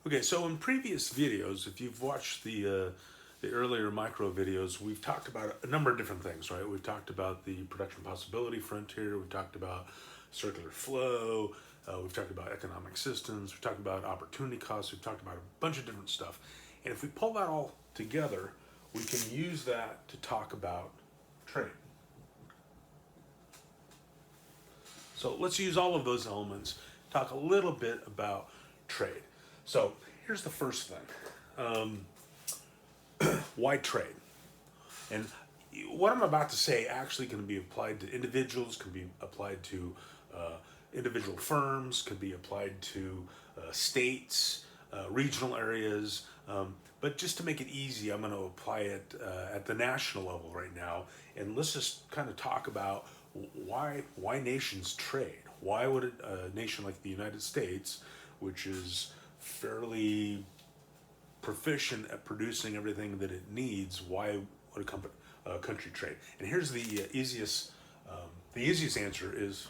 Okay, so in previous videos, if you've watched the earlier micro videos, we've talked about a number of different things, right? We've talked about the production possibility frontier, we've talked about circular flow, we've talked about economic systems, we've talked about opportunity costs, we've talked about a bunch of different stuff. And if we pull that all together, we can use that to talk about trade. So let's use all of those elements, talk a little bit about trade. So here's the first thing. Why trade? And what I'm about to say actually can be applied to individuals, can be applied to individual firms, can be applied to states, regional areas. But just to make it easy, I'm going to apply it at the national level right now. And let's just kind of talk about why nations trade. Why would a nation like the United States, which is fairly proficient at producing everything that it needs, why would a country trade? And here's the easiest answer is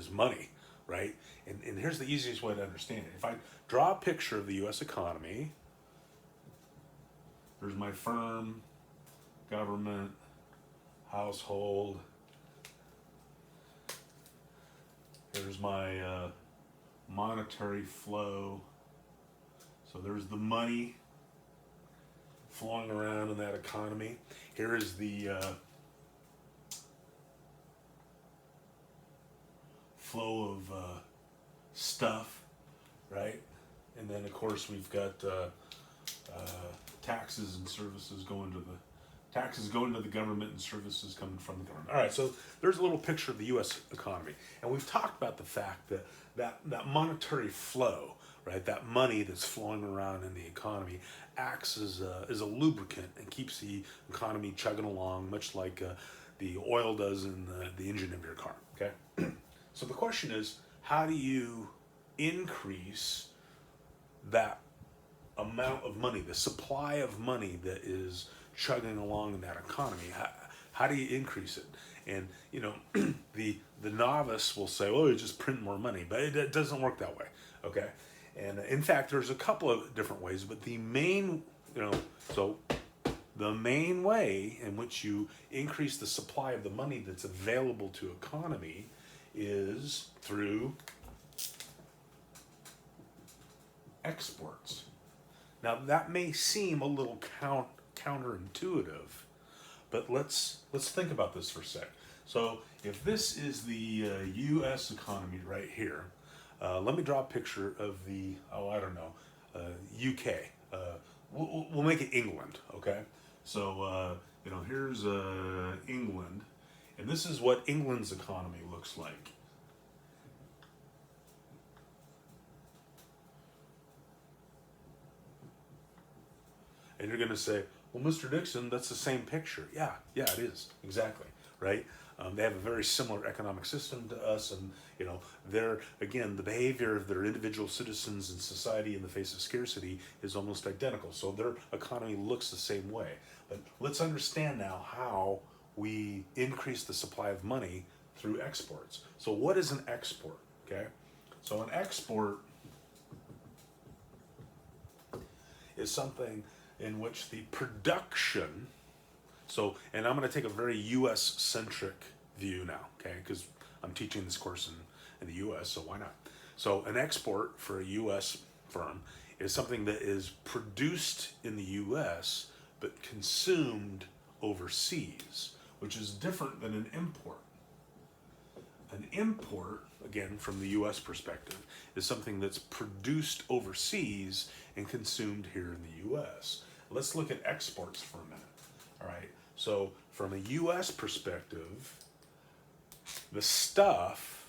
money, right? And here's the easiest way to understand it. If I draw a picture of the U.S. economy, there's my firm, government, household. There's my monetary flow. So there's the money flowing around in that economy. Here is the flow of stuff, right? And then of course we've got taxes and services going to the government and services coming from the government. All right, so there's a little picture of the U.S. economy, and we've talked about the fact that monetary flow, right, that money that's flowing around in the economy acts as a lubricant and keeps the economy chugging along, much like the oil does in the engine of your car. Okay, so the question is, how do you increase that amount of money, the supply of money that is chugging along in that economy? How do you increase it? And you know, the novice will say, "Oh, you just print more money," but it doesn't work that way. Okay, and in fact, there's a couple of different ways, but the main, the main way in which you increase the supply of the money that's available to economy is through exports. Now that may seem a little counterintuitive, but let's think about this for a sec. So if this is the U.S. economy right here, let me draw a picture of the U.K. We'll make it England, okay? So here's England, and this is what England's economy looks like. And you're going to say, well, Mr. Dixon, that's the same picture. Yeah, it is. Exactly. Right? They have a very similar economic system to us, and the behavior of their individual citizens in society in the face of scarcity is almost identical. So their economy looks the same way. But let's understand now how we increase the supply of money through exports. So what is an export? Okay? So an export is something in which the production, and I'm going to take a very U.S. centric view now, okay, because I'm teaching this course in the U.S., so why not? So an export for a U.S. firm is something that is produced in the U.S. but consumed overseas, which is different than an import. An import, again, from the U.S. perspective, is something that's produced overseas and consumed here in the U.S. Let's look at exports for a minute. All right. So from a U.S. perspective, the stuff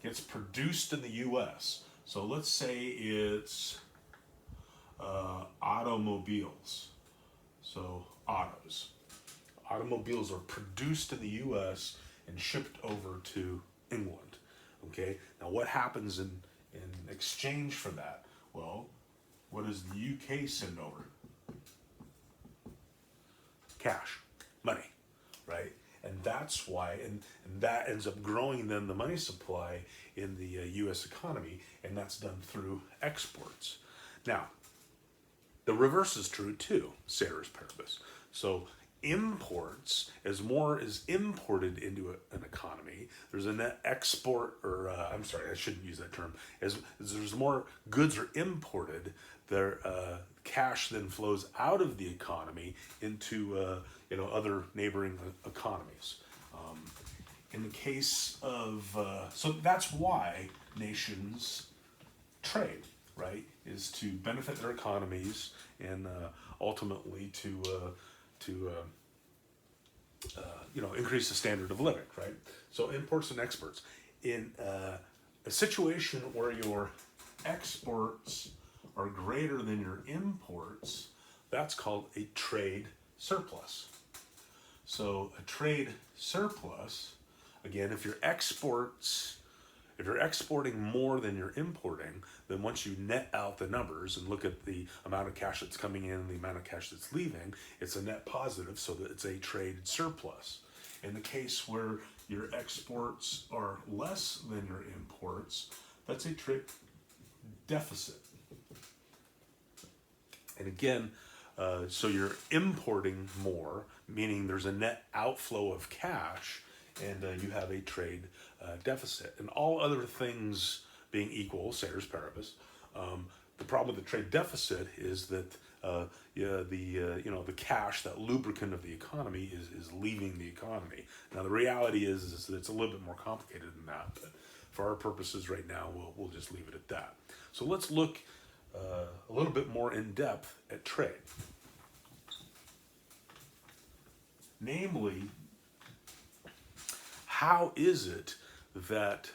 gets produced in the U.S. So let's say it's automobiles. So autos. Automobiles are produced in the U.S. and shipped over to England. Okay. Now what happens in exchange for that? Well, what does the UK send over? Cash, money, right? And that's why, and that ends up growing then the money supply in the U.S. economy, and that's done through exports. Now, the reverse is true too, ceteris paribus. So imports, as more is imported into an economy, there's a net export, or I'm sorry, I shouldn't use that term. As there's more goods are imported, their cash then flows out of the economy into other neighboring economies. In the case of, so that's why nations trade, right? Is to benefit their economies and ultimately to increase the standard of living, right? So imports and exports. In a situation where your exports are greater than your imports, that's called a trade surplus. So a trade surplus, again, if you're exporting more than you're importing, then once you net out the numbers and look at the amount of cash that's coming in and the amount of cash that's leaving, it's a net positive, so that it's a trade surplus. In the case where your exports are less than your imports, that's a trade deficit. And again, so you're importing more, meaning there's a net outflow of cash, and you have a trade deficit. And all other things being equal, ceteris paribus, the problem with the trade deficit is that the cash, that lubricant of the economy, is leaving the economy. Now the reality is that it's a little bit more complicated than that, but for our purposes right now, we'll just leave it at that. So let's look a little bit more in depth at trade. Namely, how is it that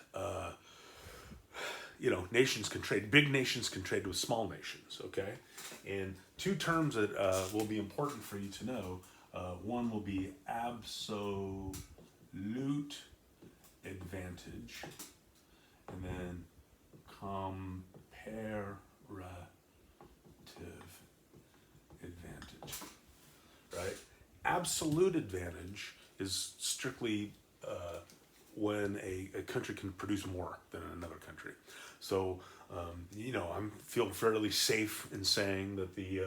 nations can trade? Big nations can trade with small nations, okay? And two terms that will be important for you to know. One will be absolute advantage, and then comparative advantage, right? Absolute advantage is strictly when a country can produce more than another country. So, I'm feel fairly safe in saying that the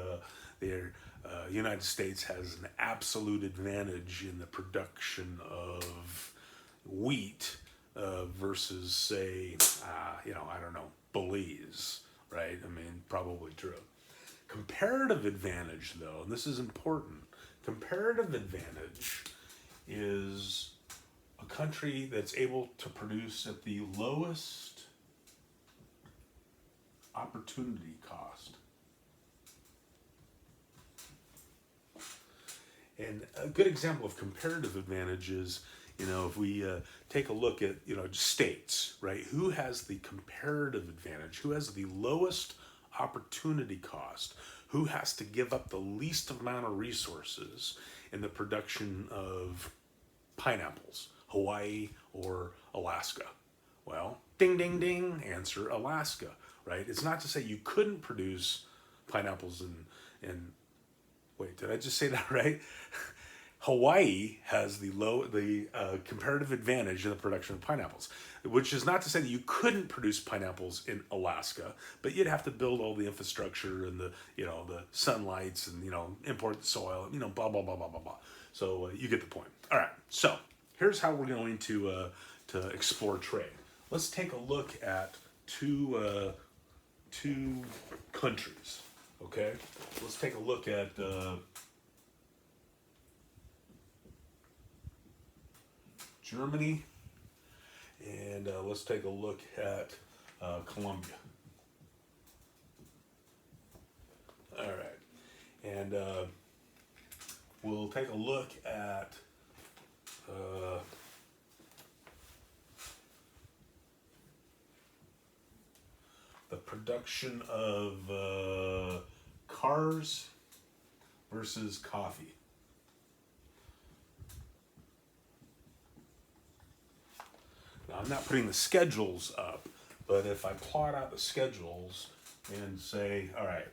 United States has an absolute advantage in the production of wheat versus, say, Belize, right? I mean, probably true. Comparative advantage, though, and this is important, comparative advantage is a country that's able to produce at the lowest opportunity cost. And a good example of comparative advantage is, if we take a look at, states, right? Who has the comparative advantage? Who has the lowest opportunity cost? Who has to give up the least amount of resources in the production of pineapples? Hawaii or Alaska? Well, ding, ding, ding, answer Alaska, right? It's not to say you couldn't produce pineapples in wait, did I just say that right? Hawaii has the comparative advantage in the production of pineapples, which is not to say that you couldn't produce pineapples in Alaska, but you'd have to build all the infrastructure and the sunlights and import the soil, blah blah blah blah blah blah. So you get the point. All right. So here's how we're going to explore trade. Let's take a look at two countries. Okay. Let's take a look at Germany, and let's take a look at Colombia. All right, and we'll take a look at the production of cars versus coffee. Now, I'm not putting the schedules up, but if I plot out the schedules and say, all right,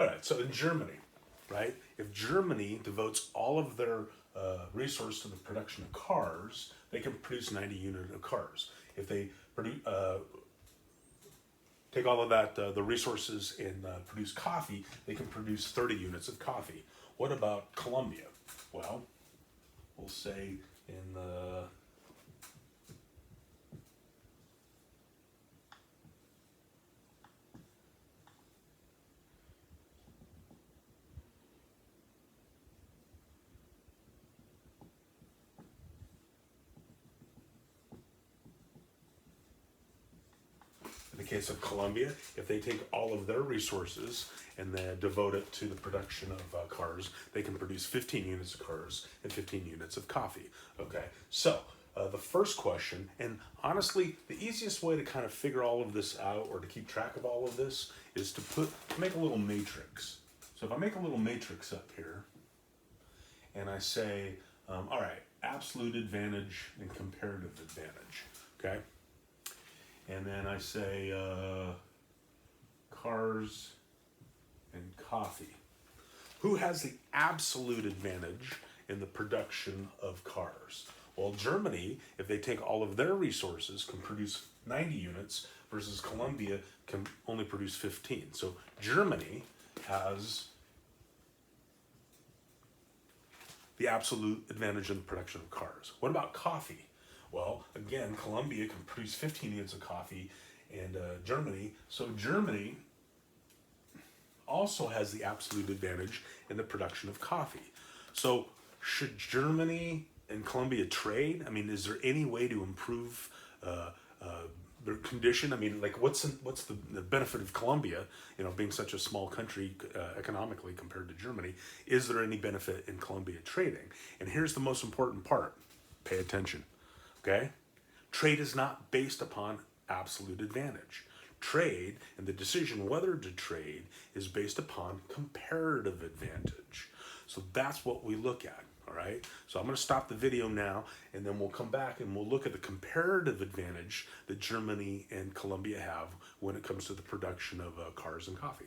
All right, so in Germany, right, if Germany devotes all of their resource to the production of cars, they can produce 90 units of cars. If they take all of that, the resources, and produce coffee, they can produce 30 units of coffee. What about Colombia? Well, we'll say in the In the case of Colombia, if they take all of their resources and then devote it to the production of cars, they can produce 15 units of cars and 15 units of coffee. Okay, so the first question, and honestly, the easiest way to kind of figure all of this out or to keep track of all of this is to make a little matrix. So if I make a little matrix up here, and I say, all right, absolute advantage and comparative advantage, okay? And then I say cars and coffee. Who has the absolute advantage in the production of cars? Well, Germany, if they take all of their resources, can produce 90 units versus Colombia can only produce 15. So Germany has the absolute advantage in the production of cars. What about coffee? Well, again, Colombia can produce 15 units of coffee, and Germany. So Germany also has the absolute advantage in the production of coffee. So should Germany and Colombia trade? I mean, is there any way to improve their condition? I mean, like, what's the benefit of Colombia, being such a small country economically compared to Germany? Is there any benefit in Colombia trading? And here's the most important part. Pay attention. Okay? Trade is not based upon absolute advantage. Trade and the decision whether to trade is based upon comparative advantage. So that's what we look at, all right? So I'm going to stop the video now, and then we'll come back and we'll look at the comparative advantage that Germany and Colombia have when it comes to the production of cars and coffee.